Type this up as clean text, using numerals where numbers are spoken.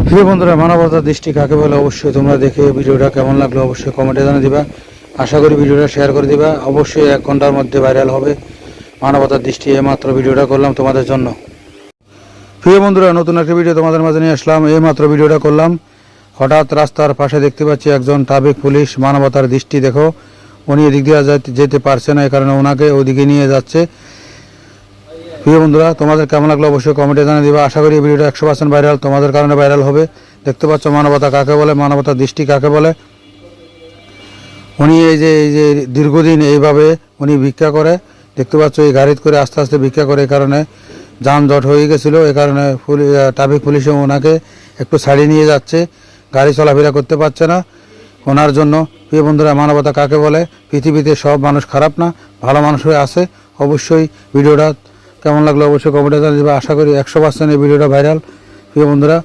প্রিয় বন্ধুরা, মানবতার দৃষ্টি কাকে বলে অবশ্যই তোমরা দেখে ভিডিওটা কেমন লাগলো অবশ্যই কমেন্টে জানিয়ে দিবা। আশা করি ভিডিওটা শেয়ার করে দিবা। অবশ্যই 1 ঘন্টার মধ্যে ভাইরাল হবে মানবতার দৃষ্টি। এইমাত্র ভিডিওটা করলাম তোমাদের জন্য। প্রিয় বন্ধুরা, নতুন একটা ভিডিও তোমাদের মাঝে নিয়ে আসলাম। এইমাত্র ভিডিওটা করলাম, হঠাৎ রাস্তার পাশে দেখতে পাচ্ছি একজন ট্রাফিক পুলিশ। মানবতার দৃষ্টি দেখো, উনি এদিক দিয়ে যেতে পারছে না, এই কারণে ওনাকে ওদিকে নিয়ে যাচ্ছে। প্রিয় বন্ধুরা, তোমাদের কেমন লাগলো অবশ্যই কমেন্টে জানিয়ে দিবা। আশা করি ভিডিওটা 100% ভাইরাল, তোমাদের কারণে ভাইরাল হবে। দেখতে পাচ্ছ মানবতা কাকে বলে, মানবতার দৃষ্টি কাকে বলে। উনি এই যে দীর্ঘদিন এইভাবে উনি ভিক্ষা করে, দেখতে পাচ্ছ এই গাড়িতে করে আস্তে আস্তে ভিক্ষা করে, এই কারণে যানজট হয়ে গেছিলো। এই কারণে ট্রাফিক পুলিশে ওনাকে একটু ছাড়িয়ে নিয়ে যাচ্ছে, গাড়ি চলাফেরা করতে পারছে না ওনার জন্য। প্রিয় বন্ধুরা, মানবতা কাকে বলে? পৃথিবীতে সব মানুষ খারাপ না, ভালো মানুষ হয়ে আছে। অবশ্যই ভিডিওটা কেমন লাগলো অবশ্যই কমেন্টে জানিয়ে দেবে। আশা করি 100% এই ভিডিওটা ভাইরাল। প্রিয় বন্ধুরা,